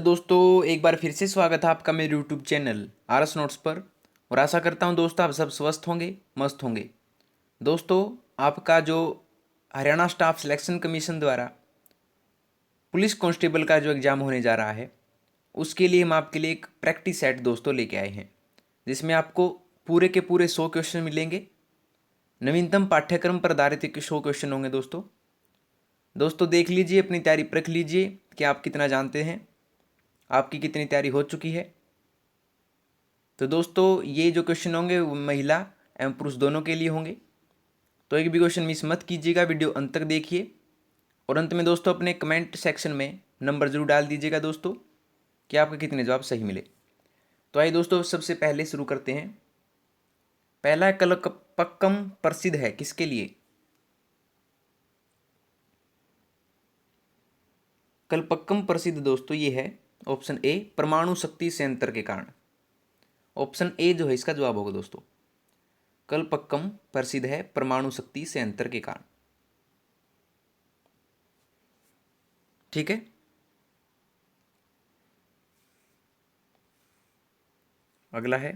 दोस्तों एक बार फिर से स्वागत है आपका मेरे यूट्यूब चैनल आरएस नोट्स पर। और आशा करता हूं दोस्तों आप सब स्वस्थ होंगे, मस्त होंगे। दोस्तों, आपका जो हरियाणा स्टाफ सिलेक्शन कमीशन द्वारा पुलिस कांस्टेबल का जो एग्ज़ाम होने जा रहा है, उसके लिए हम आपके लिए एक प्रैक्टिस सेट दोस्तों लेके आए हैं, जिसमें आपको पूरे के पूरे 100 क्वेश्चन मिलेंगे। नवीनतम पाठ्यक्रम पर आधारित 100 क्वेश्चन होंगे दोस्तों। दोस्तों देख लीजिए, अपनी तैयारी परख लीजिए कि आप कितना जानते हैं, आपकी कितनी तैयारी हो चुकी है। तो दोस्तों ये जो क्वेश्चन होंगे वो महिला एवं पुरुष दोनों के लिए होंगे, तो एक भी क्वेश्चन मिस मत कीजिएगा, वीडियो अंत तक देखिए। और अंत में दोस्तों अपने कमेंट सेक्शन में नंबर जरूर डाल दीजिएगा दोस्तों कि आपके कितने जवाब सही मिले। तो आइए दोस्तों सबसे पहले शुरू करते हैं। पहला है कलपक्कम प्रसिद्ध है किसके लिए? कलपक्कम प्रसिद्ध दोस्तों ये है ऑप्शन ए परमाणु शक्ति संयंत्र के कारण। ऑप्शन ए जो है इसका जवाब होगा दोस्तों। कलपक्कम प्रसिद्ध है परमाणु शक्ति संयंत्र के कारण। ठीक है। अगला है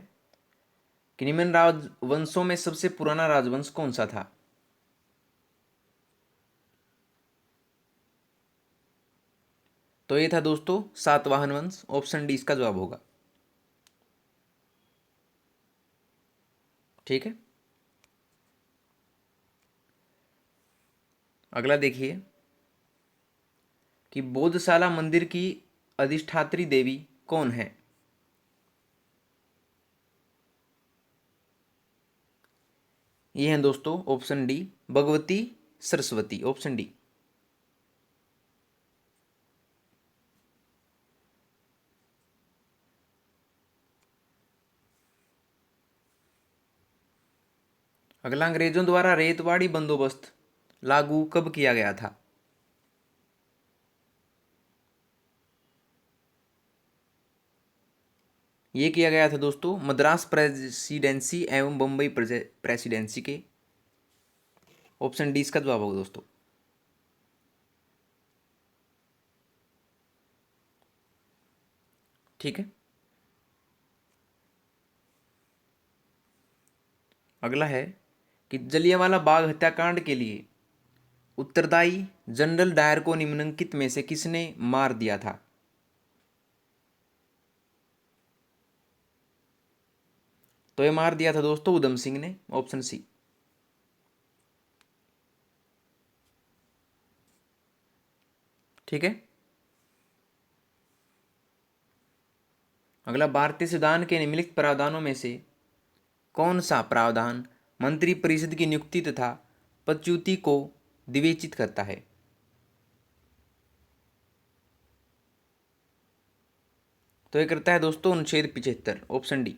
कि निम्न राजवंशों में सबसे पुराना राजवंश कौन सा था? तो ये था दोस्तों सातवाहन वंश। ऑप्शन डी इसका जवाब होगा। ठीक है। अगला देखिए कि बोधशाला मंदिर की अधिष्ठात्री देवी कौन है? ये हैं दोस्तों option D Bhagwati Saraswati. Option D. अगला अंग्रेजों द्वारा रेतवाड़ी बंदोबस्त लागू कब किया गया था? ये किया गया था दोस्तों मद्रास प्रेसिडेंसी एवं बम्बई प्रेसिडेंसी के। ऑप्शन डी इसका जवाब होगा दोस्तों। ठीक है। अगला है कि जलियांवाला बाग हत्याकांड के लिए उत्तरदायी जनरल डायर को निम्नलिखित में से किसने मार दिया था? तो ये मार दिया था दोस्तों उधम सिंह ने। Option C. ठीक है। अगला भारतीय संविधान के निम्नलिखित प्रावधानों में से कौन सा प्रावधान मंत्री परिषद की नियुक्ति तथा पदच्युति को विवेचित करता है? तो ये करता है दोस्तों अनुच्छेद 75। Option D.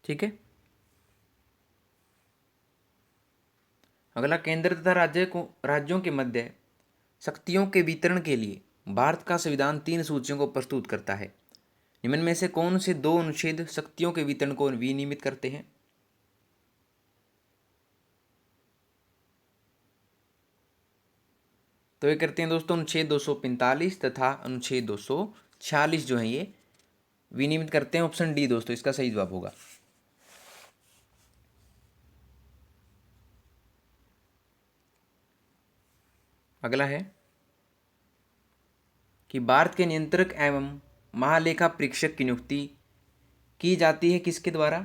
ठीक है। अगला केंद्र तथा राज्यों के मध्य शक्तियों के वितरण के लिए भारत का संविधान 3 सूचियों को प्रस्तुत करता है। निम्न में से कौन से 2 अनुच्छेद शक्तियों के वितरण को विनियमित करते हैं? तो ये करते हैं दोस्तों अनुच्छेद 245 तथा अनुच्छेद 246 जो है ये विनियमित करते हैं। ऑप्शन डी दोस्तों इसका सही जवाब होगा। अगला है कि भारत के नियंत्रक एवं महालेखा परीक्षक की नियुक्ति की जाती है किसके द्वारा?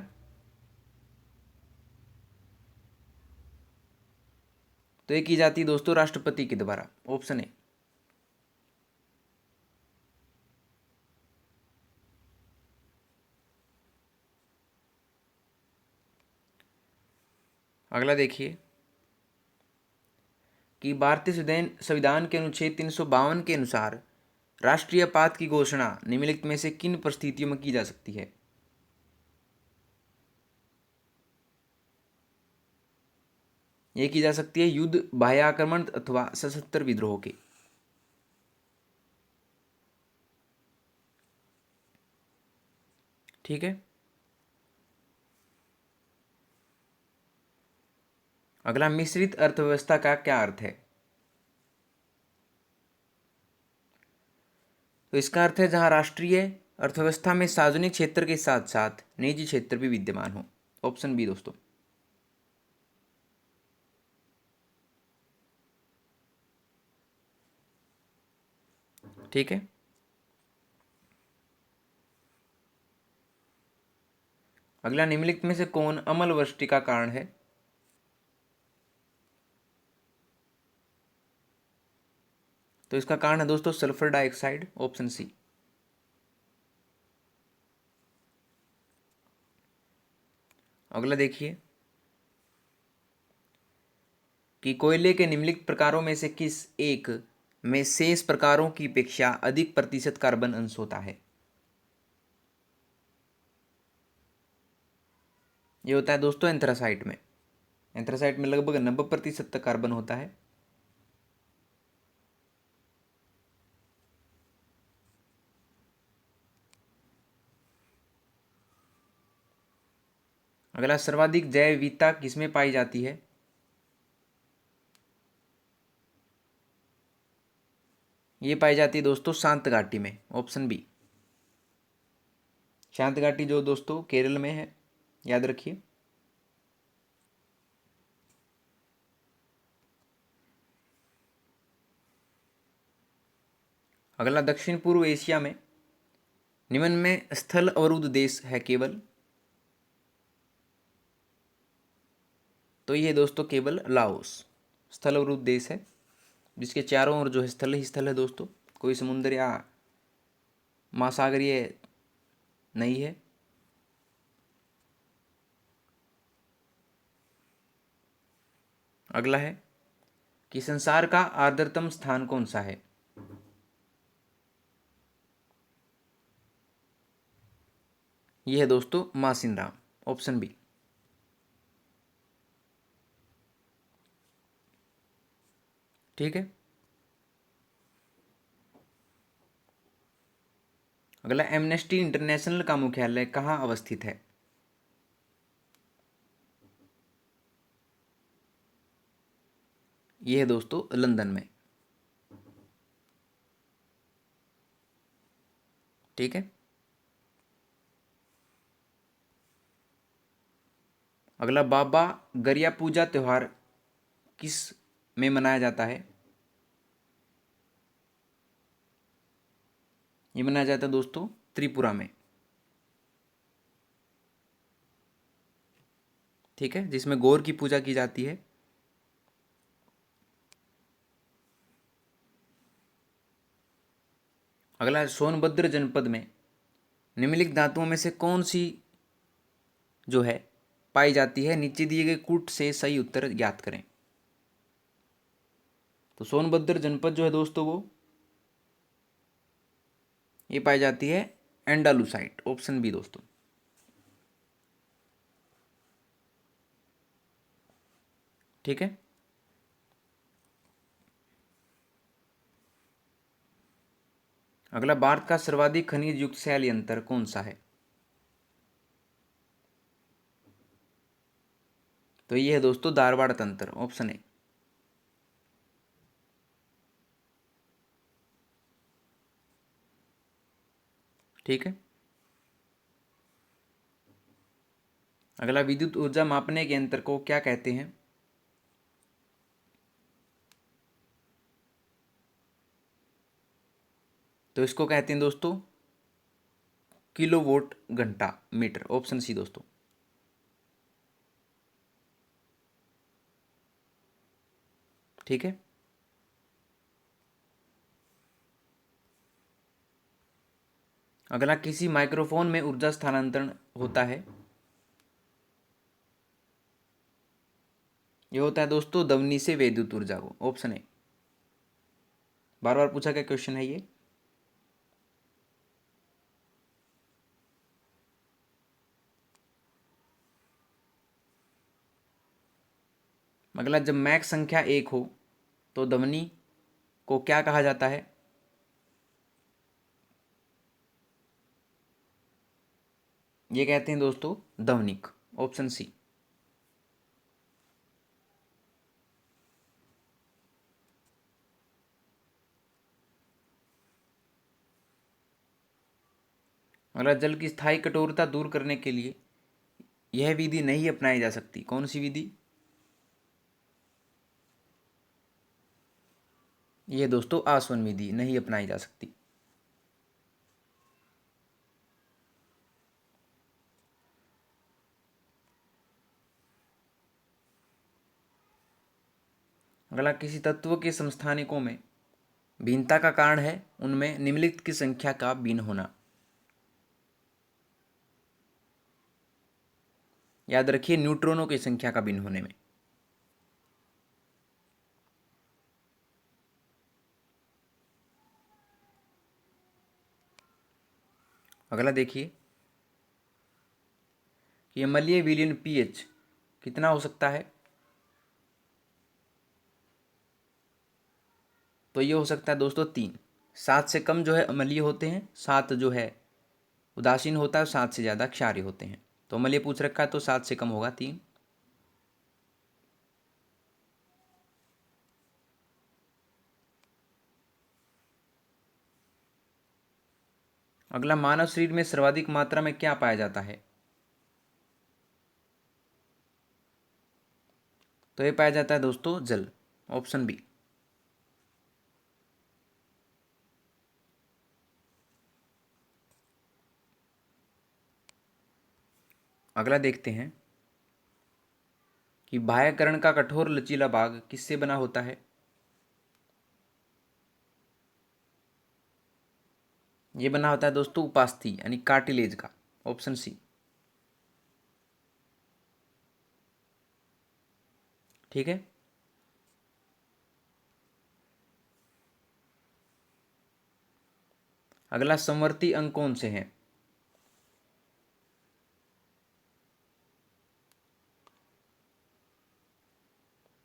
तो ये की जाती है दोस्तों राष्ट्रपति के द्वारा। Option A. अगला देखिए कि भारतीय संविधान के अनुच्छेद 352 के अनुसार राष्ट्रीय आपात की घोषणा निम्नलिखित में से किन परिस्थितियों में की जा सकती है? ये की जा सकती है युद्ध, बाह्य आक्रमण अथवा सशस्त्र विद्रोह के। ठीक है। अगला, मिश्रित अर्थव्यवस्था का क्या अर्थ है? तो इसका अर्थ है जहां राष्ट्रीय अर्थव्यवस्था में सार्वजनिक क्षेत्र के साथ साथ निजी क्षेत्र भी विद्यमान हो। ऑप्शन बी दोस्तों। ठीक है। अगला, निम्नलिखित में से कौन अम्ल वृष्टि का कारण है? तो इसका कारण है दोस्तों सल्फर डाइऑक्साइड। Option C. अगला देखिए कि कोयले के निम्नलिखित प्रकारों में से किस एक में शेष प्रकारों की अपेक्षा अधिक प्रतिशत कार्बन अंश होता है? ये होता है दोस्तों एंथ्रासाइट में। एंथ्रासाइट में लगभग 90% तक कार्बन होता है। अगला, सर्वाधिक जैव विविधता किसमें पाई जाती है? ये पाई जाती है दोस्तों शांत घाटी में। Option B. शांत घाटी जो दोस्तों केरल में है, याद रखिए। अगला, दक्षिण पूर्व एशिया में निम्न में स्थल अवरुद्ध देश है केवल? तो ये दोस्तों केवल लाओस स्थल अवरुद्ध देश है, जिसके चारों ओर जो है स्थल ही स्थल है दोस्तों, कोई समुद्र या महासागरीय नहीं है। अगला है कि संसार का आर्द्रतम स्थान कौन सा है? यह है दोस्तों मासिनराम। Option B. ठीक है। अगला, एमनेस्टी इंटरनेशनल का मुख्यालय कहाँ अवस्थित है? यह है दोस्तों लंदन में। ठीक है। अगला, बाबा गरिया पूजा त्योहार किस में मनाया जाता है? ये मनाया जाता है दोस्तों त्रिपुरा में। ठीक है, जिसमें गौर की पूजा की जाती है। अगला, सोनभद्र जनपद में निम्नलिखित धातुओं में से कौन सी जो है पाई जाती है? नीचे दिए गए कूट से सही उत्तर ज्ञात करें। तो सोनभद्र जनपद जो है दोस्तों वो ये पाई जाती है एंडालुसाइट। ऑप्शन बी दोस्तों। ठीक है। अगला, भारत का सर्वाधिक खनिज युक्त शैल यंत्र कौन सा है? तो ये है दोस्तों धारवाड़ तंत्र। Option A. ठीक है। अगला, विद्युत ऊर्जा मापने के यंत्र को क्या कहते हैं? तो इसको कहते हैं दोस्तों किलोवोट घंटा मीटर। ऑप्शन सी दोस्तों। ठीक है। अगला, किसी माइक्रोफोन में ऊर्जा स्थानांतरण होता है? ये होता है दोस्तों ध्वनि से विद्युत ऊर्जा को। Option A. बार बार पूछा गया क्वेश्चन है ये। अगला, जब मैक संख्या 1 हो तो ध्वनि को क्या कहा जाता है? ये कहते हैं दोस्तों ध्वनिक। Option C. अगला, जल की स्थायी कठोरता दूर करने के लिए यह विधि नहीं अपनाई जा सकती। कौन सी विधि? ये दोस्तों आसवन विधि नहीं अपनाई जा सकती। अगला, किसी तत्व के समस्थानिकों में भिन्नता का कारण है उनमें निम्नलिखित की संख्या का भिन्न होना। याद रखिए, न्यूट्रॉनों की संख्या का भिन्न होने में। अगला देखिए कि अम्लीय विलयन पीएच कितना हो सकता है। तो ये हो सकता है दोस्तों 3। 7 से कम जो है अम्लीय होते हैं, 7 जो है उदासीन होता है, 7 से ज़्यादा क्षारीय होते हैं। तो अम्लीय पूछ रखा है तो 7 से कम होगा 3। अगला, मानव शरीर में सर्वाधिक मात्रा में क्या पाया जाता है? तो ये पाया जाता है दोस्तों जल, ऑप्शन बी। अगला देखते हैं कि बाह्यकरण का कठोर लचीला भाग किससे बना होता है? ये बना होता है दोस्तों उपास्थि यानी कार्टिलेज का, ऑप्शन सी। ठीक है। अगला, समवर्ती अंग कौन से हैं?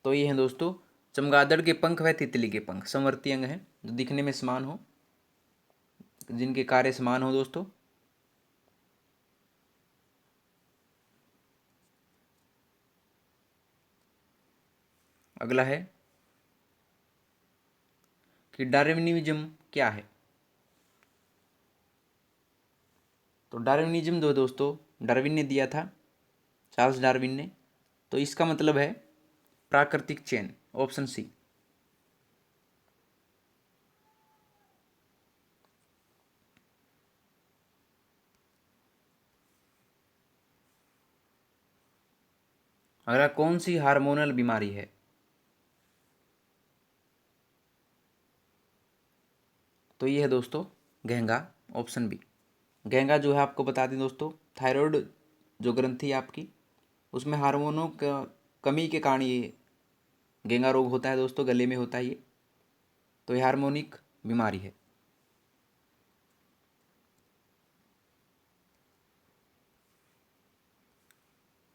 तो ये हैं दोस्तों चमगादड़ के पंख व तितली के पंख समवर्ती अंग हैं, जो दिखने में समान हो, जिनके कार्य समान हो दोस्तों। अगला है कि डार्विनिज्म क्या है? तो डार्विनिज्म जो दोस्तों डार्विन ने दिया था, चार्ल्स डार्विन ने। तो इसका मतलब है प्राकृतिक चयन, ऑप्शन सी। अगला, कौन सी हार्मोनल बीमारी है? तो ये है दोस्तों घेंगा, ऑप्शन बी। घेंगा जो है आपको बता दें दोस्तों, थायराइड जो ग्रंथि है आपकी, उसमें हार्मोनों का कमी के कारण ये घेंगा रोग होता है दोस्तों, गले में होता है ये। तो ये हार्मोनिक बीमारी है।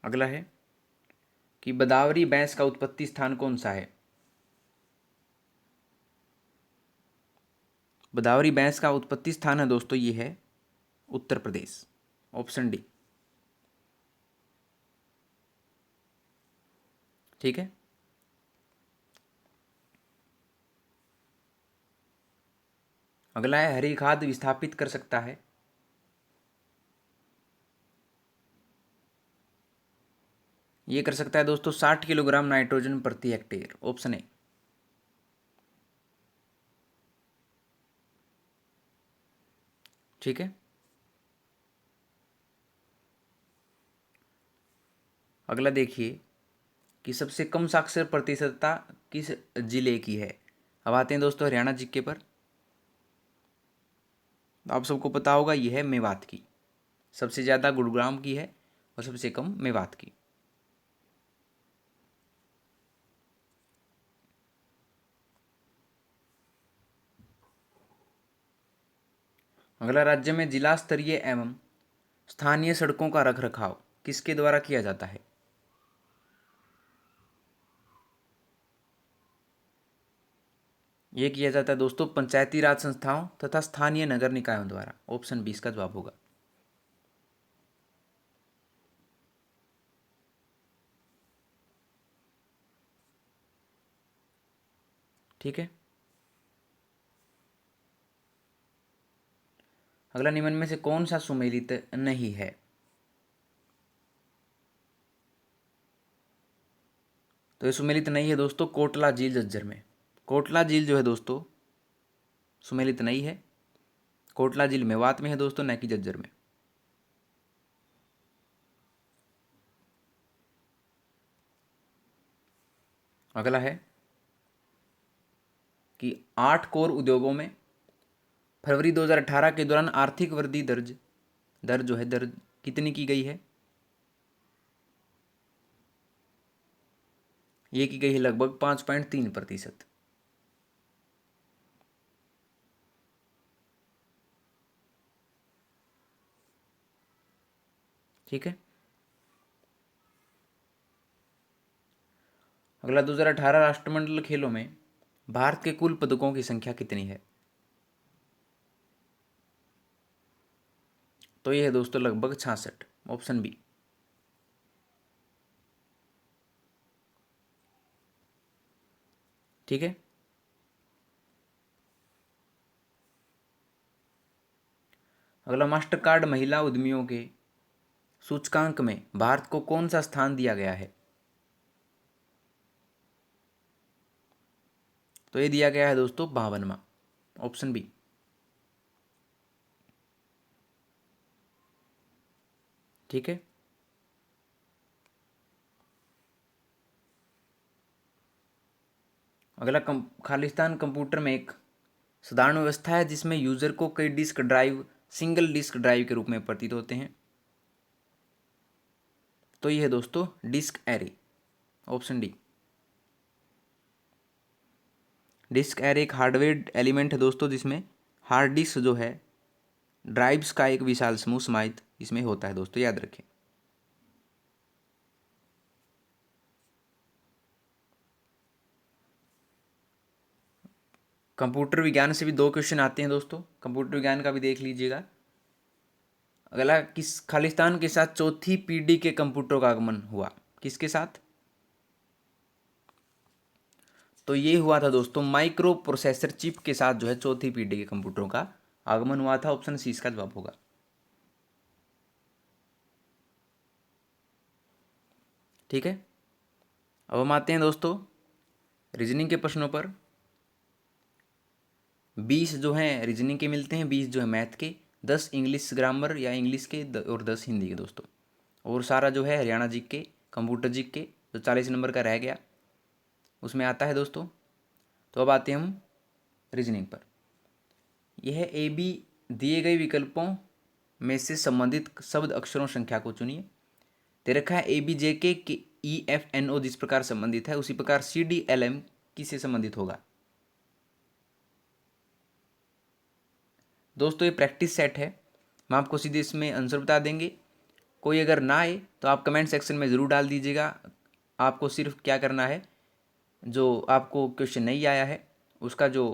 अगला है कि बदावरी भैंस का उत्पत्ति स्थान कौन सा है? बदावरी भैंस का उत्पत्ति स्थान है दोस्तों, ये है उत्तर प्रदेश, ऑप्शन डी। ठीक है। अगला है, हरी खाद विस्थापित कर सकता है? ये कर सकता है दोस्तों 60 किलोग्राम नाइट्रोजन प्रति हेक्टेयर, ऑप्शन ए। ठीक है। अगला देखिए कि सबसे कम साक्षर प्रतिशतता किस जिले की है? अब आते हैं दोस्तों हरियाणा जीके पर। तो आप सबको पता होगा यह है मेवात की। सबसे ज़्यादा गुरुग्राम की है और सबसे कम मेवात की। अगला, राज्य में जिला स्तरीय एवं स्थानीय सड़कों का रख रखाव किसके द्वारा किया जाता है? ये किया जाता है दोस्तों पंचायती राज संस्थाओं तथा स्थानीय नगर निकायों द्वारा, ऑप्शन 20 का जवाब होगा। ठीक है। अगला, निम्न में से कौन सा सुमेलित नहीं है? तो ये सुमेलित नहीं है दोस्तों कोटला झील झज्जर में। कोटला झील जो है दोस्तों सुमेलित नहीं है। कोटला झील मेवात में है दोस्तों, न कि झज्जर में। अगला है कि 8 कोर उद्योगों में फरवरी 2018 के दौरान आर्थिक वृद्धि दर जो है दर कितनी की गई है? ये की गई है लगभग 5.3%। ठीक है। अगला, 2018 राष्ट्रमंडल खेलों में भारत के कुल पदकों की संख्या कितनी है? तो ये है दोस्तों लगभग 66, ऑप्शन बी। ठीक है। अगला, मास्टर कार्ड महिला उद्यमियों के सूचकांक में भारत को कौन सा स्थान दिया गया है? तो ये दिया गया है दोस्तों 52वां, ऑप्शन बी। ठीक है। अगला, खालिस्तान कंप्यूटर में एक साधारण व्यवस्था है जिसमें यूजर को कई disk drive single disk drive के रूप में प्रतीत होते हैं। तो ये है दोस्तों disk array, option D. Disk array एक हार्डवेयर एलिमेंट है दोस्तों जिसमें हार्ड डिस्क जो है ड्राइव्स का एक विशाल समूह समाहित इसमें होता है दोस्तों, याद रखें। कंप्यूटर विज्ञान से भी 2 क्वेश्चन आते हैं दोस्तों, कंप्यूटर विज्ञान का भी देख लीजिएगा। अगला, किस खालिस्तान के साथ चौथी पीढ़ी के कंप्यूटर का आगमन हुआ? किसके साथ? तो ये हुआ था दोस्तों माइक्रो प्रोसेसर चिप के साथ जो है चौथी पीढ़ी के कंप्यूटरों का आगमन हुआ था, ऑप्शन सी इसका जवाब होगा। ठीक है। अब हम आते हैं दोस्तों रीजनिंग के प्रश्नों पर। 20 जो हैं रीजनिंग के मिलते हैं, 20 जो है मैथ के, 10 इंग्लिश ग्रामर या इंग्लिश के और 10 हिंदी के दोस्तों। और सारा जो है हरियाणा जी के कंप्यूटर जी के जो 40 नंबर का रह गया उसमें आता है दोस्तों। तो अब आते हैं हम रीजनिंग पर। यह ए बी दिए गए विकल्पों में से संबंधित शब्द अक्षरों संख्या को चुनिए। दे रखा है ए बी जे के ई एफ एन ओ जिस प्रकार संबंधित है उसी प्रकार सी डी एल एम किससे संबंधित होगा? दोस्तों ये प्रैक्टिस सेट है, हम आपको सीधे इसमें आंसर बता देंगे। कोई अगर ना आए तो आप कमेंट सेक्शन में ज़रूर डाल दीजिएगा। आपको सिर्फ क्या करना है, जो आपको क्वेश्चन नहीं आया है उसका जो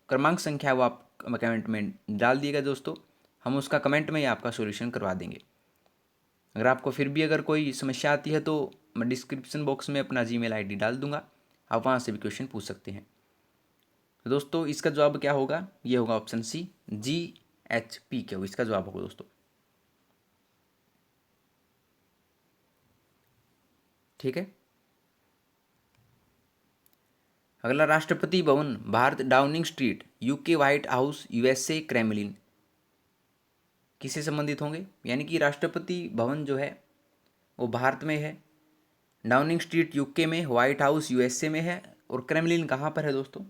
क्रमांक संख्या है वो आप कमेंट में डाल दिएगा दोस्तों, हम उसका कमेंट में ही आपका सॉल्यूशन करवा देंगे। अगर आपको फिर भी अगर कोई समस्या आती है तो मैं डिस्क्रिप्शन बॉक्स में अपना जीमेल आईडी डाल दूंगा, आप वहाँ से भी क्वेश्चन पूछ सकते हैं। तो दोस्तों इसका जवाब क्या होगा? ये होगा ऑप्शन सी GHP क्या होगा इसका जवाब होगा दोस्तों। ठीक है। अगला, Rashtrapati Bhavan Bharat Downing street UK white house USA Kremlin किससे संबंधित होंगे? यानी कि राष्ट्रपति भवन जो है वो भारत में है, डाउनिंग स्ट्रीट यूके में, व्हाइट हाउस USA में है, और क्रेमलिन कहाँ पर है दोस्तों?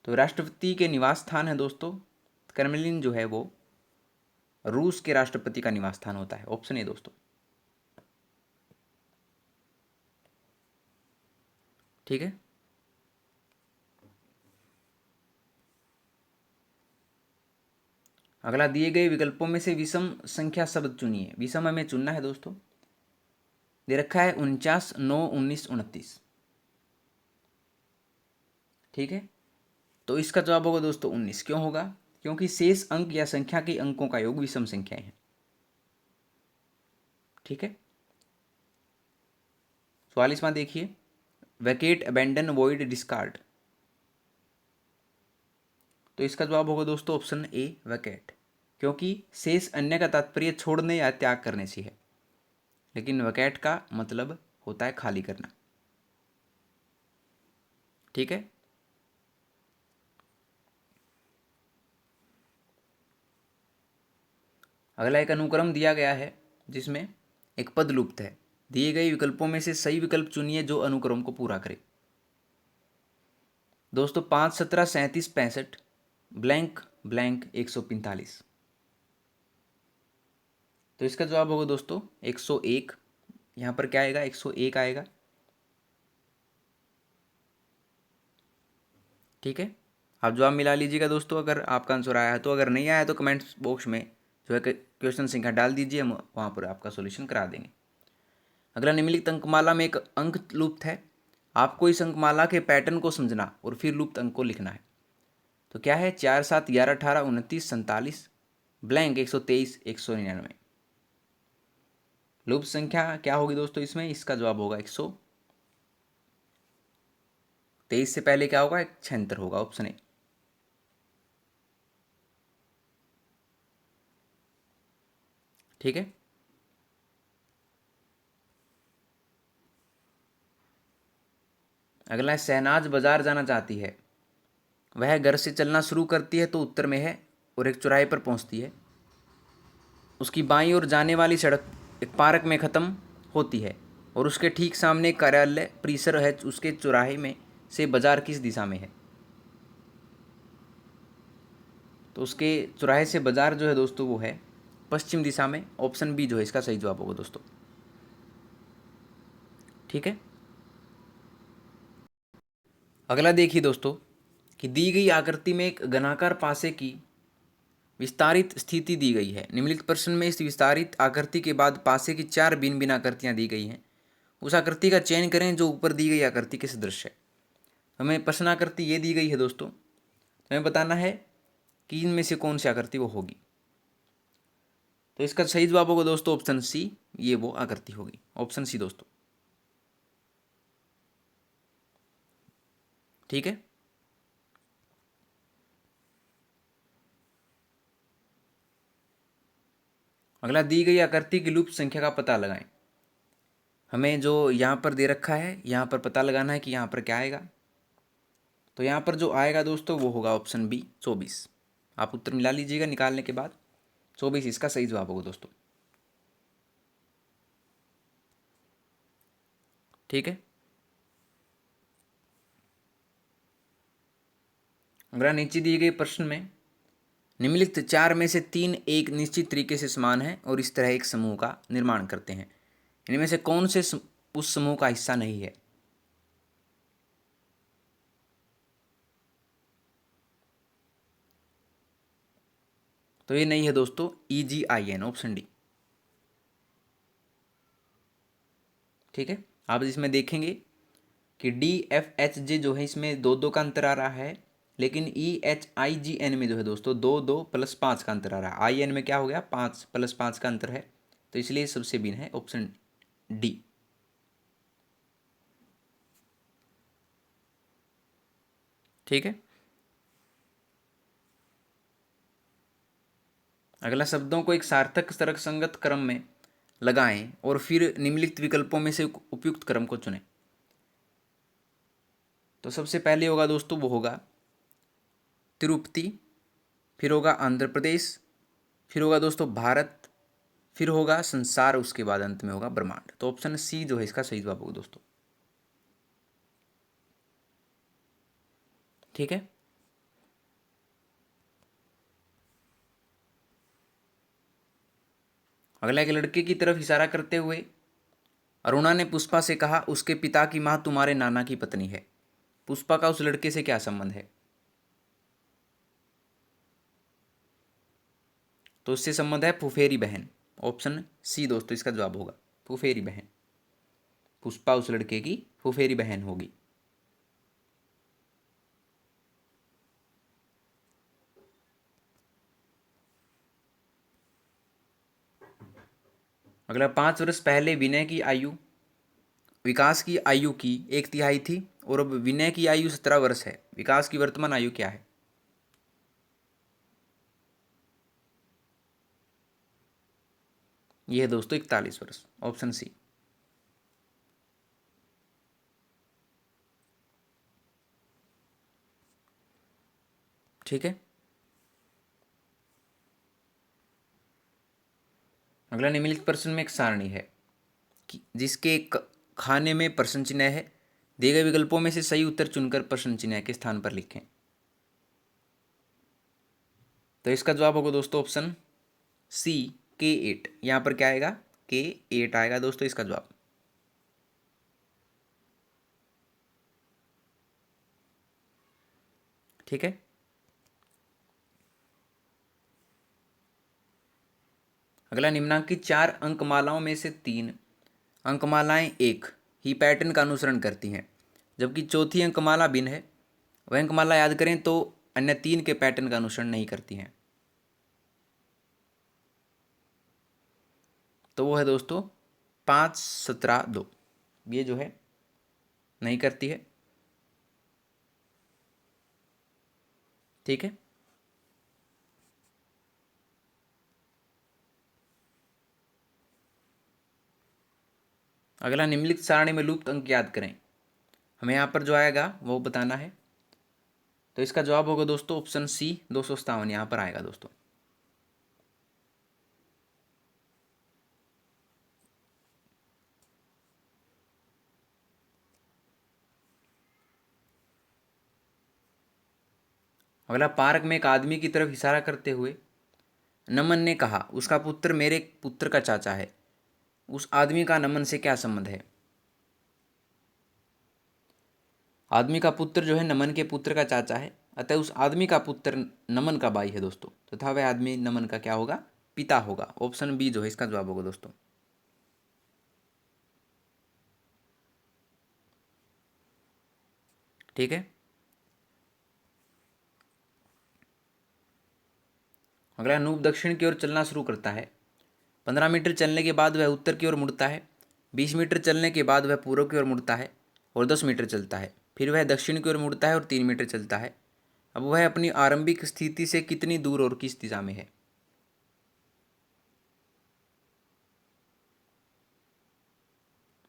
तो राष्ट्रपति के निवास स्थान है दोस्तों, क्रेमलिन जो है वो रूस के राष्ट्रपति का निवास स्थान होता है, ऑप्शन ए दोस्तों। ठीक है। अगला, दिए गए विकल्पों में से विषम संख्या शब्द चुनिए। विषम हमें चुनना है दोस्तों। दे रखा है 49, 9, 19, 29। ठीक है। तो इसका जवाब होगा दोस्तों 19। क्यों होगा? क्योंकि शेष अंक या संख्या के अंकों का योग विषम संख्याएं हैं। ठीक है। 44वां देखिए, वैकेट, अबेंडन, वॉइड, डिस्कार्ड। तो इसका जवाब होगा दोस्तों ऑप्शन ए वैकेट, क्योंकि शेष अन्य का तात्पर्य छोड़ने या त्याग करने से है, लेकिन वैकेट का मतलब होता है खाली करना। ठीक है। अगला एक अनुक्रम दिया गया है जिसमें एक पद लुप्त है। दिए गए विकल्पों में से सही विकल्प चुनिए जो अनुक्रम को पूरा करे। दोस्तों 5, 17, 37, 65, ब्लैंक ब्लैंक 145। तो इसका जवाब होगा दोस्तों 101। यहाँ पर क्या आएगा, 101 आएगा। ठीक है, आप जवाब मिला लीजिएगा दोस्तों अगर आपका आंसर आया है तो। अगर नहीं आया तो कमेंट्स बॉक्स में जो है क्वेश्चन संख्या डाल दीजिए, हम वहाँ पर आपका सॉल्यूशन करा देंगे। अगला, निम्नलिखित अंकमाला में एक अंक लुप्त है, आपको इस अंकमाला के पैटर्न को समझना और फिर लुप्त अंक को लिखना है। तो क्या है, 4, 7, 11, 18, 29, 47, ब्लैंक 123, 199। लुप्त संख्या क्या होगी दोस्तों इसमें, इसका जवाब होगा 123 से पहले क्या होगा, 76 होगा, ऑप्शन ए। ठीक है। अगला है, शहनाज बाजार जाना चाहती है, वह घर से चलना शुरू करती है तो उत्तर में है और एक चौराहे पर पहुंचती है। उसकी बाईं ओर जाने वाली सड़क एक पार्क में ख़त्म होती है और उसके ठीक सामने एक कार्यालय परिसर है। उसके चौराहे में से बाजार किस दिशा में है। तो उसके चौराहे से बाजार जो है दोस्तों वो है पश्चिम दिशा में, ऑप्शन बी जो है इसका सही जवाब होगा दोस्तों। ठीक है। अगला देखिए दोस्तों कि दी गई आकृति में एक घनाकार पासे की विस्तारित स्थिति दी गई है। निम्नलिखित प्रश्न में इस विस्तारित आकृति के बाद पासे की 4 भिन्न भिन्न आकृतियां दी गई हैं। उस आकृति का चयन करें जो ऊपर दी गई आकृति के सदृश है। हमें प्रश्न आकृति ये दी गई है दोस्तों, तो हमें बताना है कि इनमें से कौन सी आकृति वो होगी। तो इसका सही जवाब होगा दोस्तों ऑप्शन सी, ये वो आकृति होगी, ऑप्शन सी दोस्तों। ठीक है। अगला, दी गई आकृति की लुप्त संख्या का पता लगाएं। हमें जो यहाँ पर दे रखा है यहाँ पर पता लगाना है कि यहाँ पर क्या आएगा। तो यहाँ पर जो आएगा दोस्तों वो होगा ऑप्शन बी 24। आप उत्तर मिला लीजिएगा निकालने के बाद, 24 इसका सही जवाब होगा दोस्तों। ठीक है। अगला, नीचे दिए गए प्रश्न में निम्नलिखित 4 में से 3 एक निश्चित तरीके से समान है और इस तरह एक समूह का निर्माण करते हैं। इनमें से कौन से उस समूह का हिस्सा नहीं है। तो ये नहीं है दोस्तों EGIN, ऑप्शन डी। ठीक है। आप इसमें देखेंगे कि DFHJ जो है इसमें 2 का अंतर आ रहा है, लेकिन EHIGN में जो है दोस्तों 2 + 5 का अंतर आ रहा है। IN में क्या हो गया, 5 + 5 का अंतर है। तो इसलिए सबसे भिन्न है ऑप्शन डी। ठीक है। अगला, शब्दों को एक सार्थक तर्कसंगत क्रम में लगाएं और फिर निम्नलिखित विकल्पों में से उपयुक्त क्रम को चुनें। तो सबसे पहले होगा दोस्तों वो होगा तिरुपति, फिर होगा आंध्र प्रदेश, फिर होगा दोस्तों भारत, फिर होगा संसार, उसके बाद अंत में होगा ब्रह्मांड। तो ऑप्शन सी जो है इसका सही जवाब होगा दोस्तों। ठीक है। अगला, एक लड़के की तरफ इशारा करते हुए अरुणा ने पुष्पा से कहा, उसके पिता की माँ तुम्हारे नाना की पत्नी है। पुष्पा का उस लड़के से क्या संबंध है। तो उससे संबंध है फुफेरी बहन, ऑप्शन सी दोस्तों इसका जवाब होगा, फुफेरी बहन। पुष्पा उस लड़के की फुफेरी बहन होगी। अगला, 5 वर्ष पहले विनय की आयु विकास की आयु की 1/3 थी और अब विनय की आयु 17 वर्ष है। विकास की वर्तमान आयु क्या है। ये है दोस्तों 41 वर्ष, ऑप्शन सी। ठीक है। अगला, निम्नलिखित प्रश्न में एक सारणी है कि जिसके खाने में प्रश्न चिन्ह है, दिए गए विकल्पों में से सही उत्तर चुनकर प्रश्न चिन्ह के स्थान पर लिखें। तो इसका जवाब होगा दोस्तों ऑप्शन सी, K8। यहां पर क्या आएगा, K8 आएगा दोस्तों इसका जवाब। ठीक है। अगला, निम्नांकित 4 अंकमालाओं में से 3 अंकमालाएं एक ही पैटर्न का अनुसरण करती हैं, जबकि चौथी अंकमाला भिन्न है। वह अंकमाला याद करें तो अन्य 3 के पैटर्न का अनुसरण नहीं करती हैं। तो वो है दोस्तों 5, 17, 2। ये जो है नहीं करती है। ठीक है। अगला, निम्नलिखित सारणी में लुप्त अंक याद करें। हमें यहाँ पर जो आएगा वो बताना है। तो इसका जवाब होगा दोस्तों ऑप्शन सी, 257 यहाँ पर आएगा दोस्तों। अगला, पार्क में एक आदमी की तरफ इशारा करते हुए नमन ने कहा, उसका पुत्र मेरे पुत्र का चाचा है। उस आदमी का नमन से क्या संबंध है? आदमी का पुत्र जो है नमन के पुत्र का चाचा है, अतः उस आदमी का पुत्र नमन का भाई है दोस्तों, तथा वह आदमी नमन का क्या होगा, पिता होगा। ऑप्शन बी जो है इसका जवाब होगा दोस्तों। ठीक है। अगला, नूब दक्षिण की ओर चलना शुरू करता है। 15 मीटर चलने के बाद वह उत्तर की ओर मुड़ता है। 20 मीटर चलने के बाद वह पूर्व की ओर मुड़ता है और 10 मीटर चलता है। फिर वह दक्षिण की ओर मुड़ता है और 3 मीटर चलता है। अब वह अपनी आरंभिक स्थिति से कितनी दूर और किस दिशा में है?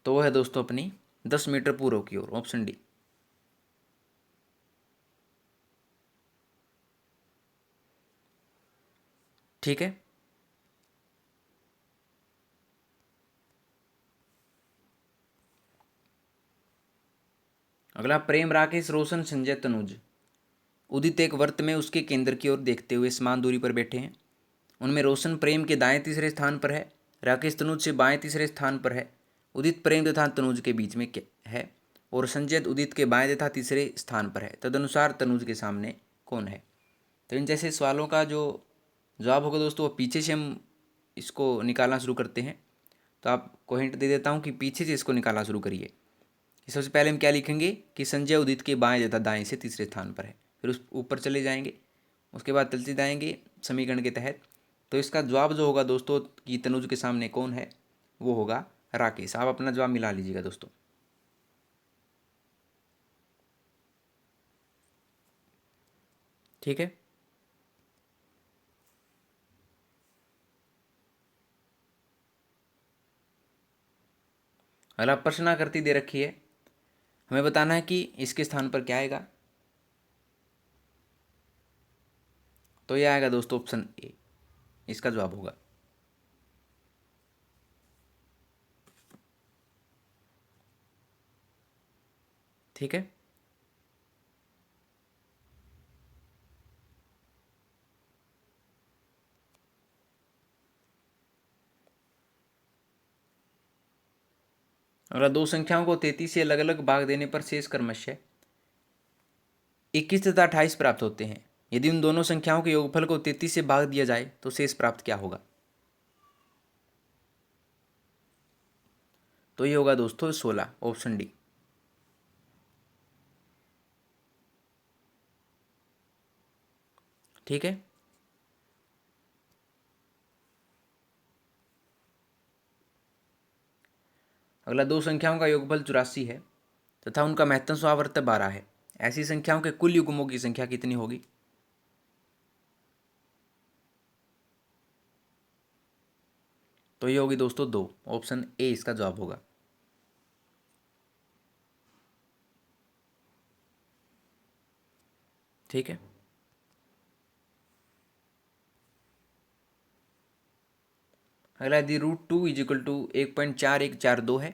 तो वह है दोस्तों अपनी 10 मीटर पूर्व की ओर, ऑप्शन डी। ठीक है। अगला, प्रेम, राकेश, रोशन, संजय, तनुज, उदित एक वर्त में उसके केंद्र की ओर देखते हुए समान दूरी पर बैठे हैं। उनमें रोशन प्रेम के दाएं तीसरे स्थान पर है, राकेश तनुज से बाएं तीसरे स्थान पर है, उदित प्रेम तथा तनुज के बीच में है, और संजय उदित के बाएं तथा तीसरे स्थान पर है। तदनुसार तनुज के सामने कौन है? तो इन जैसे सवालों का जो जवाब होगा दोस्तों वो पीछे से हम इसको निकालना शुरू करते हैं। तो आपको हिंट दे देता हूँ कि पीछे से इसको निकालना शुरू करिए। सबसे पहले हम क्या लिखेंगे कि संजय उदित के बाएं तथा दाएं से तीसरे स्थान पर है, फिर उस ऊपर चले जाएंगे, उसके बाद चलते जाएंगे समीकरण के तहत। तो इसका जवाब जो होगा दोस्तों कि तनुज के सामने कौन है, वो होगा राकेश। आप अपना जवाब मिला लीजिएगा दोस्तों। ठीक है। अगला, प्रश्नाकृति दे रखी है, हमें बताना है कि इसके स्थान पर क्या आएगा। तो यह आएगा दोस्तों ऑप्शन ए, इसका जवाब होगा। ठीक है। अगला, दो संख्याओं को 33 से अलग अलग भाग देने पर शेष क्रमशः 21 तथा 28 प्राप्त होते हैं। यदि उन दोनों संख्याओं के योगफल को 33 से भाग दिया जाए तो शेष प्राप्त क्या होगा? तो ये होगा दोस्तों 16, ऑप्शन डी। ठीक है। अगला, दो संख्याओं का योगफल 84 है तथा उनका महत्तम स्वावर्त 12 है। ऐसी संख्याओं के कुल युग्मों की संख्या कितनी होगी? तो ये होगी दोस्तों 2, ऑप्शन ए इसका जवाब होगा। ठीक है। अगला यदि √2 = 1.4142 है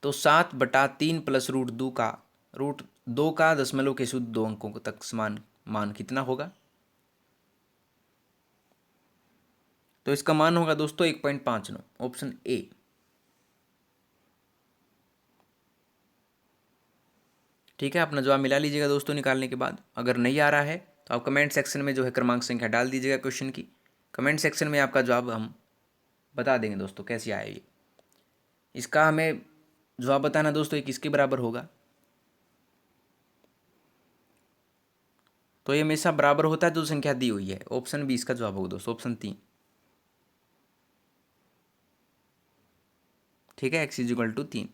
तो 7/3 प्लस √2 का दशमलव के शुद्ध 2 अंकों तक समान मान कितना होगा? तो इसका मान होगा दोस्तों 1.59, ऑप्शन ए। ठीक है, अपना जवाब मिला लीजिएगा दोस्तों निकालने के बाद। अगर नहीं आ रहा है तो आप कमेंट सेक्शन में जो है क्रमांक संख्या डाल दीजिएगा क्वेश्चन की। कमेंट सेक्शन में आपका जवाब हम बता देंगे दोस्तों कैसे आया ये। इसका हमें जवाब बताना दोस्तों ये किसके बराबर होगा? तो ये हमेशा बराबर होता है जो संख्या दी हुई है। ऑप्शन बी इसका जवाब होगा दोस्तों, ऑप्शन 3। ठीक है, x = 3।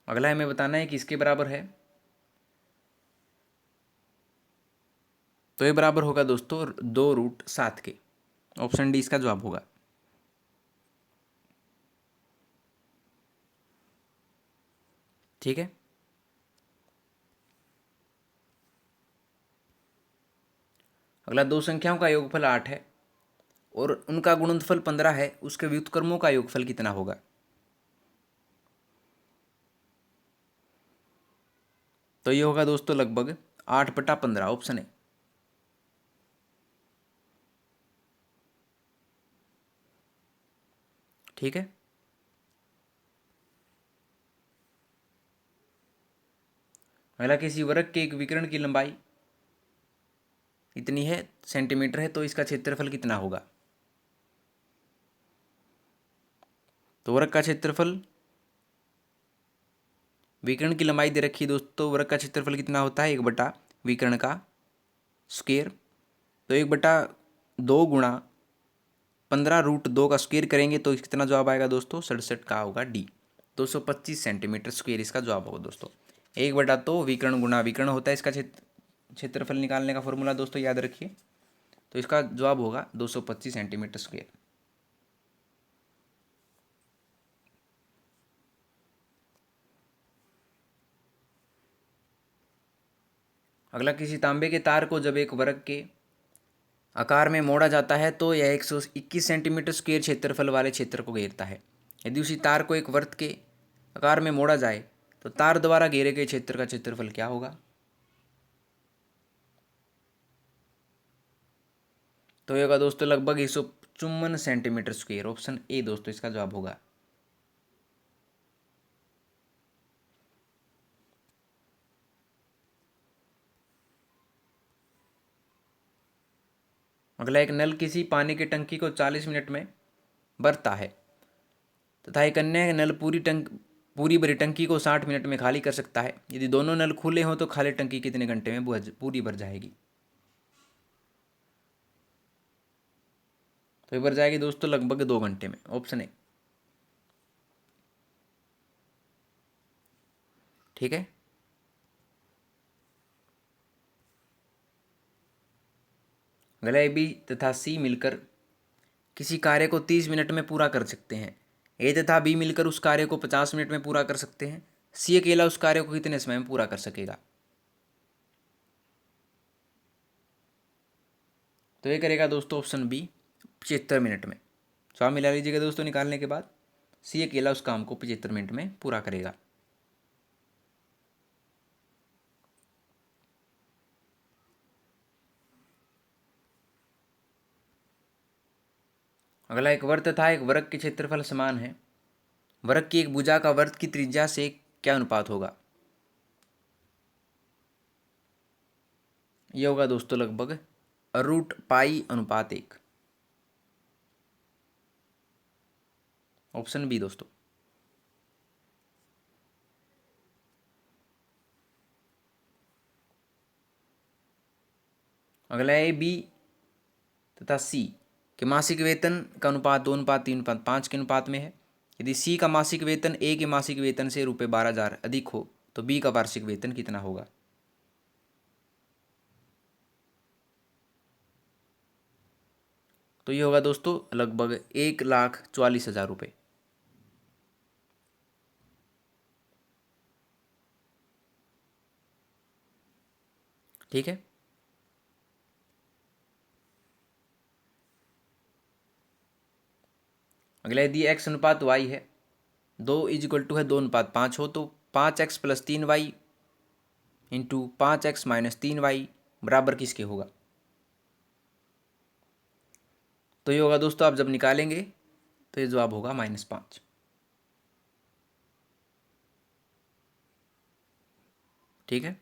अगला हमें बताना है कि किसके बराबर है। तो ये बराबर होगा दोस्तों 2√7 के, ऑप्शन डी इसका जवाब होगा। ठीक है। अगला दो संख्याओं का योगफल 8 है और उनका गुणनफल 15 है, उसके व्युत्क्रमों का योगफल कितना होगा? तो ये होगा दोस्तों लगभग 8/15, ऑप्शन है। ठीक है। अगला किसी वृत्त के एक विकर्ण की लंबाई इतनी है सेंटीमीटर है तो इसका क्षेत्रफल कितना होगा? तो वृत्त का क्षेत्रफल, विकर्ण की लंबाई दे रखी है दोस्तों, वृत्त का क्षेत्रफल कितना होता है? 1/, विकर्ण का स्क्वायर। तो 1/2 गुणा 15√2 का स्क्वायर करेंगे तो कितना जवाब आएगा दोस्तों? 67 का होगा डी, 225 सेंटीमीटर स्क्वायर इसका जवाब होगा दोस्तों। 1/2 विकर्ण गुणा विकर्ण होता है इसका क्षेत्रफल निकालने का फॉर्मूला दोस्तों, याद रखिए। तो इसका जवाब होगा 225 सेंटीमीटर स्क्वायर। अगला किसी तांबे के तार को जब एक वर्ग के आकार में मोड़ा जाता है तो यह 121 सेंटीमीटर स्क्वायर क्षेत्रफल वाले क्षेत्र को घेरता है। यदि उसी तार को एक वृत्त के आकार में मोड़ा जाए तो तार द्वारा घेरे गए क्षेत्र का क्षेत्रफल क्या होगा? तो ये होगा दोस्तों लगभग 154 सेंटीमीटर स्क्वायर, ऑप्शन ए दोस्तों इसका जवाब होगा। अगला, एक नल किसी पानी की टंकी को 40 मिनट में भरता है तथा एक अन्य नल पूरी भरी टंकी को 60 मिनट में खाली कर सकता है। यदि दोनों नल खुले हों तो खाली टंकी कितने घंटे में पूरी भर जाएगी? तो ये भर जाएगी दोस्तों लगभग 2 घंटे में, ऑप्शन ए। ठीक है। अगला, ए बी तथा सी मिलकर किसी कार्य को 30 मिनट में पूरा कर सकते हैं। ए तथा बी मिलकर उस कार्य को 50 मिनट में पूरा कर सकते हैं। सी अकेला उस कार्य को कितने समय में पूरा कर सकेगा? तो ये करेगा दोस्तों ऑप्शन बी 75 मिनट में। जवाब मिला लीजिएगा दोस्तों निकालने के बाद। सी अकेला उस काम को 75 मिनट में पूरा करेगा। अगला, एक वृत्त तथा एक वृत्त के क्षेत्रफल समान है। वृत्त की एक भुजा का वृत्त की त्रिज्या से क्या अनुपात होगा? यह होगा दोस्तों लगभग √π/1, ऑप्शन बी दोस्तों। अगला, ए बी तथा सी के मासिक वेतन का अनुपात 2:3:5 के अनुपात में है। यदि सी का मासिक वेतन ए के मासिक वेतन से ₹12,000 अधिक हो तो बी का वार्षिक वेतन कितना होगा? तो ये होगा दोस्तों लगभग 1,44,000 रुपये। ठीक है। अगला यदि x अनुपात y है, 2 है 2:5 हो, तो 5x + 3y into 5x - 3y बराबर किसके होगा? तो ये होगा दोस्तों, आप जब निकालेंगे तो ये जवाब होगा -5। ठीक है।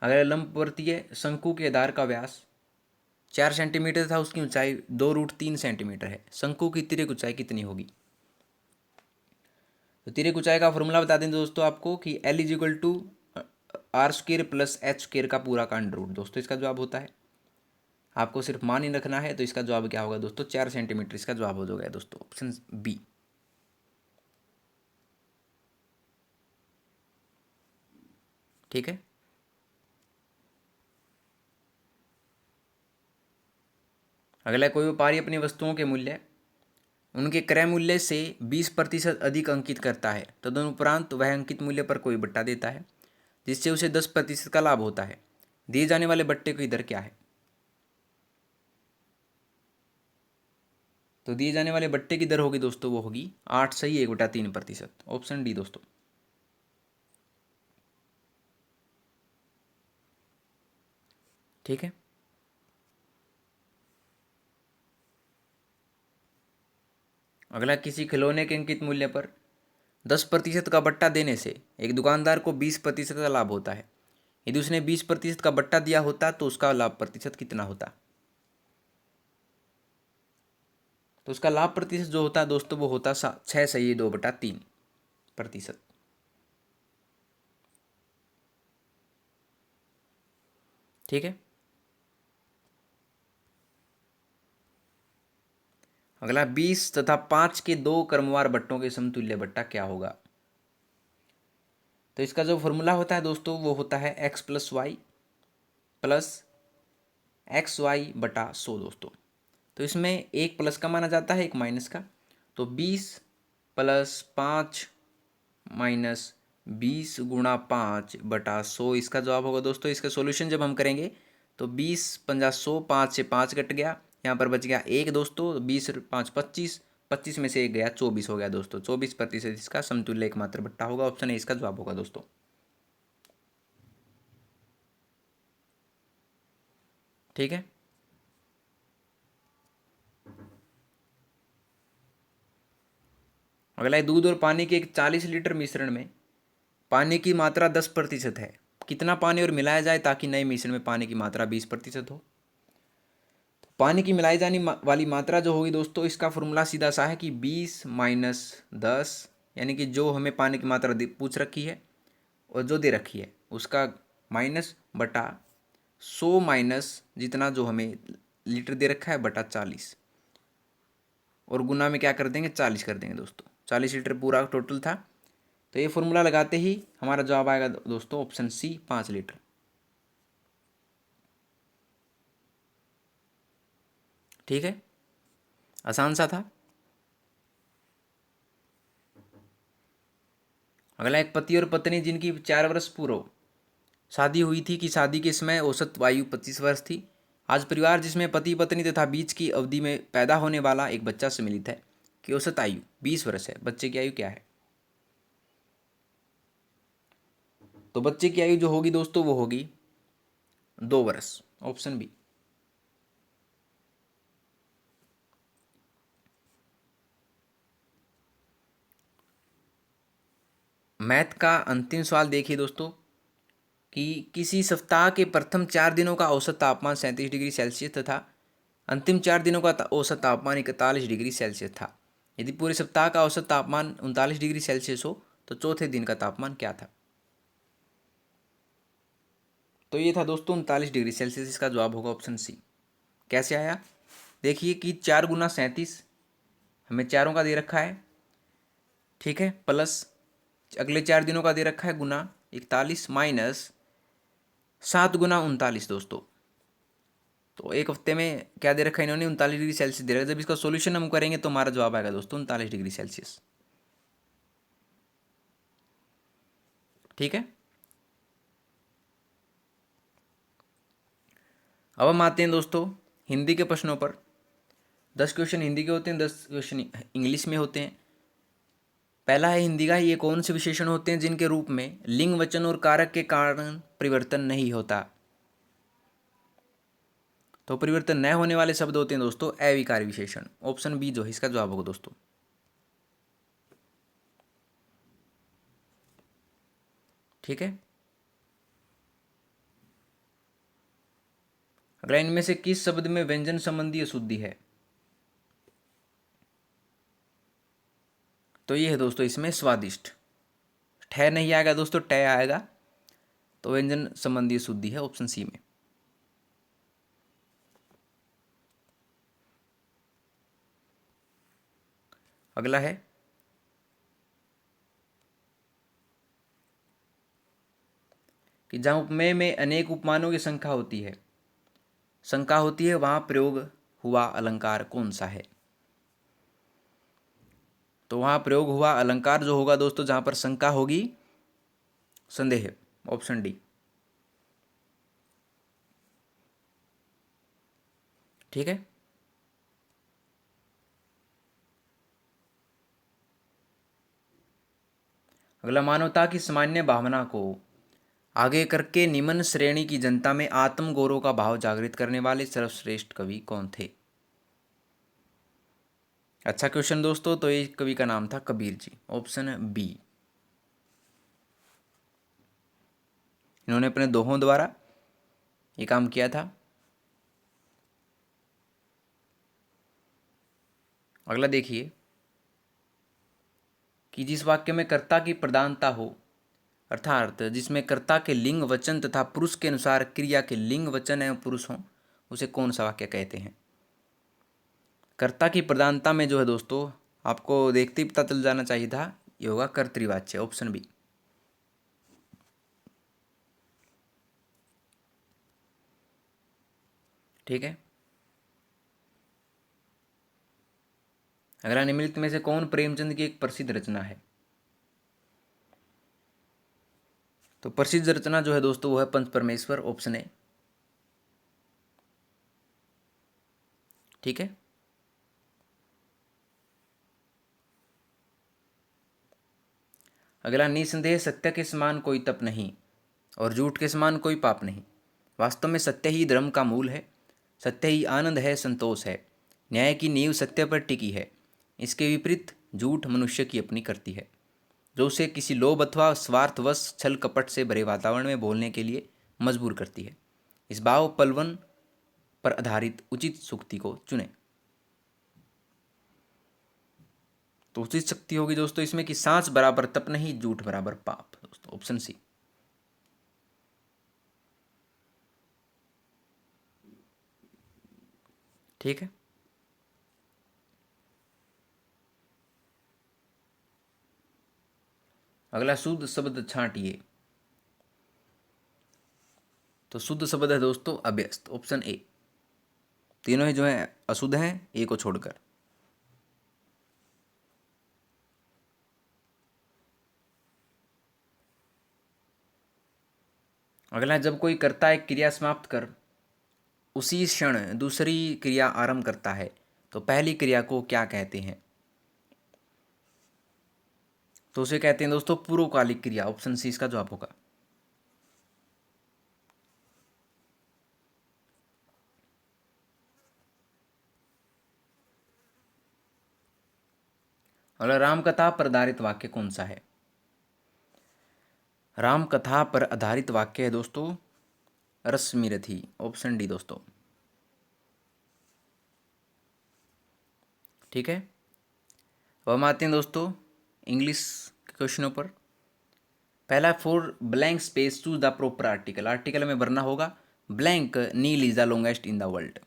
अगर लंबवर्तीय शंकु के आधार का व्यास 4 सेंटीमीटर था, उसकी ऊंचाई 2√3 सेंटीमीटर है, शंकु की तिर्यक ऊंचाई कितनी होगी? तो तिर्यक ऊंचाई का फॉर्मूला बता दें दोस्तों आपको कि L = r² + h² का अंडर रूट। दोस्तों इसका जवाब होता है, आपको सिर्फ मान ही रखना है। तो इसका जवाब क्या होगा दोस्तों? 4 सेंटीमीटर इसका जवाब हो जाएगा दोस्तों, ऑप्शन बी। ठीक है। अगला, कोई व्यापारी अपनी वस्तुओं के मूल्य उनके क्रय मूल्य से 20% अधिक अंकित करता है, तदनुपरांत वह अंकित मूल्य पर कोई बट्टा देता है, जिससे उसे 10% का लाभ होता है। दिए जाने वाले बट्टे की दर क्या है? तो दिए जाने वाले बट्टे की दर होगी दोस्तों, वो होगी 8 सही 1/3%, ऑप्शन डी दोस्तों। ठीक है। अगला, किसी खिलौने के अंकित मूल्य पर 10% का बट्टा देने से एक दुकानदार को 20% का लाभ होता है। यदि उसने 20% का बट्टा दिया होता तो उसका लाभ प्रतिशत कितना होता? तो उसका लाभ प्रतिशत जो होता है दोस्तों, वो होता 6 सही 2/3%। ठीक है। अगला, 20 तथा 5 के 2 क्रमवार बट्टों के समतुल्य बट्टा क्या होगा? तो इसका जो फॉर्मूला होता है दोस्तों, वो होता है x + y + xy/100 दोस्तों। तो इसमें एक प्लस का माना जाता है, एक माइनस का। तो 20 + 5 - 20 × 5/100 इसका जवाब होगा दोस्तों। इसका सॉल्यूशन जब हम करेंगे तो 20 × 50 100, 5 से 5 कट गया, यहाँ पर बच गया 1 दोस्तों। 20 × 5 25, 25 में से 1 गया, 24 हो गया दोस्तों। 24% इसका समतुल्य एकमात्र बट्टा होगा, ऑप्शन ए इसका जवाब होगा दोस्तों। ठीक है। अगला है, दूध और पानी के एक 40 लीटर मिश्रण में पानी की मात्रा 10% है। कितना पानी और मिलाया जाए ताकि नए मिश्रण में पानी की मात्रा 20% हो? पानी की मिलाई जाने वाली मात्रा जो होगी दोस्तों, इसका फॉर्मूला सीधा सा है कि 20 - 10, यानी कि जो हमें पानी की मात्रा पूछ रखी है और जो दे रखी है उसका माइनस बटा 100 माइनस जितना जो हमें लीटर दे रखा है बटा 40, और गुना में क्या कर देंगे 40 कर देंगे दोस्तों। 40 लीटर पूरा टोटल था। तो ये फॉर्मूला लगाते ही हमारा जवाब आएगा दोस्तों, ऑप्शन सी 5 लीटर। ठीक है, आसान सा था। अगला, एक पति और पत्नी जिनकी 4 वर्ष पूर्व शादी हुई थी कि शादी के समय औसत आयु 25 वर्ष थी। आज परिवार जिसमें पति पत्नी तथा बीच की अवधि में पैदा होने वाला एक बच्चा सम्मिलित है कि औसत आयु 20 वर्ष है। बच्चे की आयु क्या है? तो बच्चे की आयु जो होगी दोस्तों, वो होगी 2 वर्ष, ऑप्शन बी। मैथ का अंतिम सवाल देखिए दोस्तों, कि किसी सप्ताह के प्रथम 4 दिनों का औसत तापमान 37 डिग्री सेल्सियस तथा अंतिम 4 दिनों का औसत तापमान 41 डिग्री सेल्सियस था। यदि पूरे सप्ताह का औसत तापमान 39 डिग्री सेल्सियस हो तो चौथे दिन का तापमान क्या था? तो ये था दोस्तों 39 डिग्री सेल्सियस, इसका जवाब होगा ऑप्शन सी। कैसे आया? देखिए कि 4 × 37 हमें चारों का दे रखा है, ठीक है, प्लस अगले 4 दिनों का दे रखा है गुना 41 माइनस 7 × 39 दोस्तों। तो एक हफ्ते में क्या दे रखा है इन्होंने, 39 डिग्री सेल्सियस दे रखा है। जब इसका सोल्यूशन हम करेंगे तो हमारा जवाब आएगा दोस्तों 39 डिग्री सेल्सियस। ठीक है। अब हम आते हैं दोस्तों हिंदी के प्रश्नों पर। 10 क्वेश्चन हिंदी के होते हैं, 10 क्वेश्चन इंग्लिश में होते हैं। पहला है हिंदी का, ये कौन से विशेषण होते हैं जिनके रूप में लिंग, वचन और कारक के कारण परिवर्तन नहीं होता। तो परिवर्तन न होने वाले शब्द होते हैं दोस्तों अविकारी विशेषण। ऑप्शन बी जो है इसका जवाब होगा दोस्तों। ठीक है। अगला, इनमें से किस शब्द में व्यंजन संबंधी अशुद्धि है। तो ये है दोस्तों इसमें स्वादिष्ट। ठह नहीं आएगा दोस्तों, टय आएगा। तो व्यंजन संबंधी अशुद्धि है ऑप्शन सी में। अगला है कि जहां उपमेय में अनेक उपमानों की शंका होती है वहां प्रयोग हुआ अलंकार कौन सा है। तो वहां प्रयोग हुआ अलंकार जो होगा दोस्तों, जहां पर शंका होगी, संदेह, ऑप्शन डी। ठीक है। अगला, मानवता की सामान्य भावना को आगे करके निम्न श्रेणी की जनता में आत्म गौरव का भाव जागृत करने वाले सर्वश्रेष्ठ कवि कौन थे। अच्छा क्वेश्चन दोस्तों। तो ये कवि का नाम था कबीर जी, ऑप्शन बी। इन्होंने अपने दोहों द्वारा ये काम किया था। अगला देखिए कि जिस वाक्य में कर्ता की प्रधानता हो, अर्थात जिसमें कर्ता के लिंग, वचन तथा पुरुष के अनुसार क्रिया के लिंग, वचन एवं पुरुष हों, उसे कौन सा वाक्य कहते हैं। कर्ता की प्रधानता में जो है दोस्तों, आपको देखते ही पता चल जाना चाहिए था, ये होगा कर्तृवाच्य, ऑप्शन बी। ठीक है। अगला, निम्नलिखित में से कौन प्रेमचंद की एक प्रसिद्ध रचना है। तो प्रसिद्ध रचना जो है दोस्तों वो है पंच परमेश्वर, ऑप्शन ए। ठीक है। अगला, निसंदेह सत्य के समान कोई तप नहीं और झूठ के समान कोई पाप नहीं। वास्तव में सत्य ही धर्म का मूल है, सत्य ही आनंद है, संतोष है। न्याय की नींव सत्य पर टिकी है। इसके विपरीत झूठ मनुष्य की अपनी करती है, जो उसे किसी लोभ अथवा स्वार्थवश छल कपट से भरे वातावरण में बोलने के लिए मजबूर करती है। इस भाव पलवन पर आधारित उचित सूक्ति को चुने। तो उचित शक्ति होगी दोस्तों इसमें कि सांस बराबर तप नहीं, झूठ बराबर पाप, दोस्तों ऑप्शन सी। ठीक है। अगला, शुद्ध शब्द छांटिए। तो शुद्ध शब्द है दोस्तों अभ्यस्त, ऑप्शन ए। तीनों ही जो है अशुद्ध हैं, ए को छोड़कर। अगला, जब कोई कर्ता एक क्रिया समाप्त कर उसी क्षण दूसरी क्रिया आरंभ करता है तो पहली क्रिया को क्या कहते हैं। तो उसे कहते हैं दोस्तों पूर्वकालिक क्रिया, ऑप्शन सी इसका जवाब होगा। अगला, रामकथा पर आधारित वाक्य कौन सा है। राम कथा पर आधारित वाक्य है दोस्तों रश्मिरथी, ऑप्शन डी दोस्तों। ठीक है। अब हम आते हैं दोस्तों इंग्लिश के क्वेश्चनों पर। पहला, for blank space choose the proper article. Article में भरना होगा blank Nile is the longest in the world.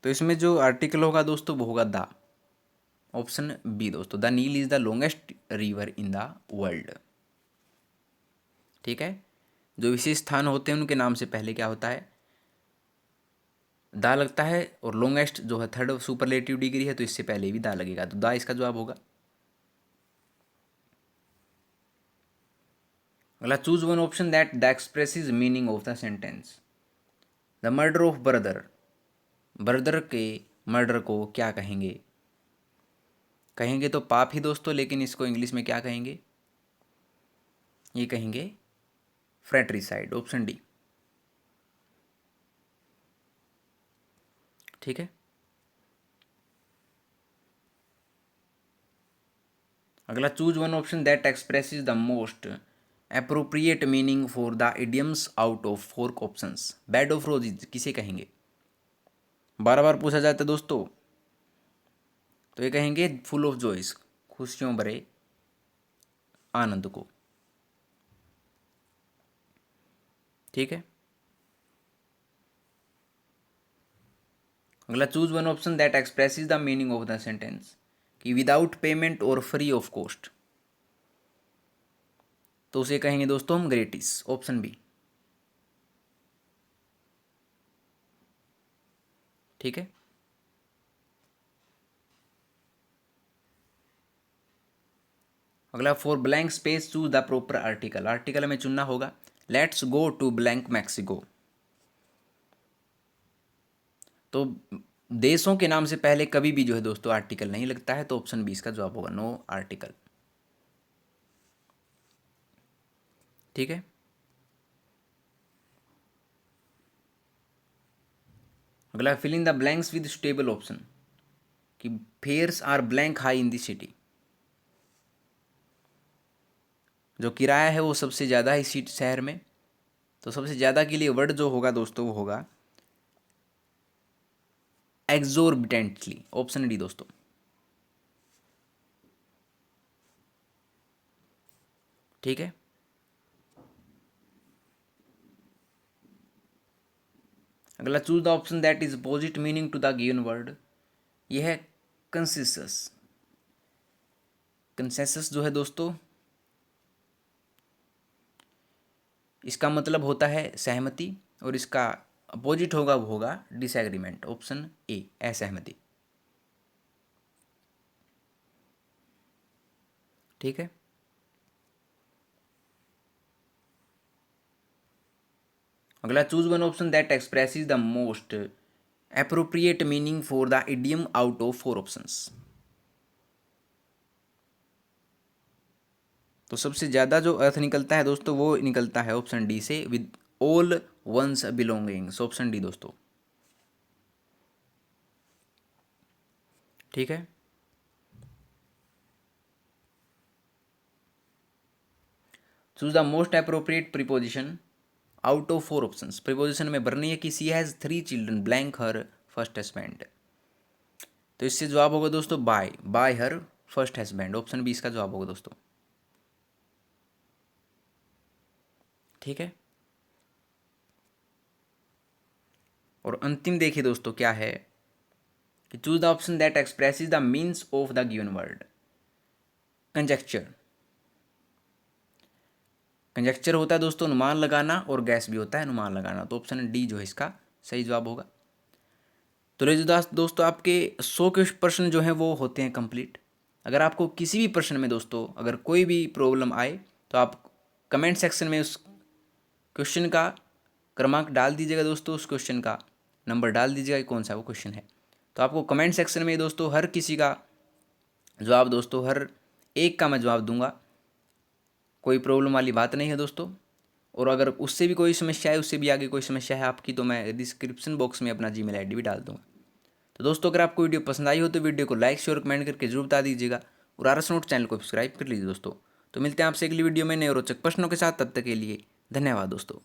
तो इसमें जो आर्टिकल होगा दोस्तों वो होगा द, ऑप्शन बी दोस्तों। The Nile is the longest river in the world. ठीक है, जो विशेष स्थान होते हैं उनके नाम से पहले क्या होता है, दा लगता है, और लॉन्गेस्ट जो है थर्ड सुपरलेटिव डिग्री है तो इससे पहले भी दा लगेगा, तो दा इसका जवाब होगा। अगला, choose one option that the expresses meaning of the sentence. The murder of brother, brother के मर्डर को क्या कहेंगे, कहेंगे तो पाप ही दोस्तों, लेकिन इसको इंग्लिश में क्या कहेंगे, ये कहेंगे फ्रैट्रिसाइड, ऑप्शन डी। ठीक है, अगला, choose one option that expresses the most appropriate meaning for the idioms out of four options. Bed of roses किसे कहेंगे, बार बार पूछा जाता है दोस्तों, तो ये कहेंगे फुल ऑफ जॉयस, खुशियों भरे आनंद को। ठीक है, अगला, choose one option that expresses the meaning of the sentence, कि विदाउट पेमेंट और फ्री ऑफ कॉस्ट, तो उसे कहेंगे दोस्तों हम ग्रेटिस, ऑप्शन बी। ठीक है, अगला, for blank space choose the proper article, article हमें चुनना होगा। Let's go to blank Mexico, तो देशों के नाम से पहले कभी भी जो है दोस्तों आर्टिकल नहीं लगता है, तो ऑप्शन बी इसका जवाब होगा, नो आर्टिकल। ठीक है, अगला, fill in the blanks with suitable option, कि fares are blank high in the city, जो किराया है वो सबसे ज़्यादा है इस शहर में, तो सबसे ज़्यादा के लिए वर्ड जो होगा दोस्तों वो होगा एक्सोर्बिटेंटली, ऑप्शन डी दोस्तों। ठीक है, अगला, choose the option that is opposite meaning to the given word, यह है कंसेसस। कंसेसस जो है दोस्तों इसका मतलब होता है सहमति, और इसका अपोजिट होगा वो होगा डिसएग्रीमेंट, ऑप्शन ए, असहमति। ठीक है, अगला, choose one option that expresses the most appropriate meaning for the idiom out of four options, तो सबसे ज़्यादा जो अर्थ निकलता है दोस्तों वो निकलता है ऑप्शन डी से, with all ones belongings, option D दोस्तों। ठीक है, choose the most appropriate preposition out of four options, preposition में भरनी है कि she has 3 children blank her first husband, तो इससे जवाब होगा दोस्तों by her first husband, option B इसका जवाब होगा दोस्तों। ठीक है, और अंतिम देखिए दोस्तों क्या है, कि choose the option that expresses the means of the given word. Conjecture, conjecture होता है दोस्तों अनुमान लगाना, और गैस भी होता है अनुमान लगाना, तो ऑप्शन डी जो है इसका सही जवाब होगा। तो रेजुदास दोस्तों आपके 100 के प्रश्न जो हैं वो होते हैं कंप्लीट। अगर आपको किसी भी प्रश्न में दोस्तों अगर कोई भी प्रॉब्लम आए तो आप कमेंट सेक्शन में उस क्वेश्चन का क्रमांक डाल दीजिएगा दोस्तों, उस क्वेश्चन का नंबर डाल दीजिएगा कि कौन सा वो क्वेश्चन है। तो आपको कमेंट सेक्शन में दोस्तों हर किसी का जवाब दोस्तों हर एक का मैं जवाब दूंगा, कोई प्रॉब्लम वाली बात नहीं है दोस्तों। और अगर उससे भी कोई समस्या है, उससे भी आगे कोई समस्या है आपकी, तो मैं डिस्क्रिप्शन बॉक्स में अपना जीमेल आईडी भी डाल दूंगा। तो दोस्तों अगर आपको वीडियो पसंद आई हो तो वीडियो को लाइक शेयर कमेंट करके जरूर बता दीजिएगा, और आरएस नोट चैनल को सब्सक्राइब कर लीजिए दोस्तों। तो मिलते हैं आपसे अगली वीडियो में नए रोचक प्रश्नों के साथ, तब तक के लिए धन्यवाद दोस्तों।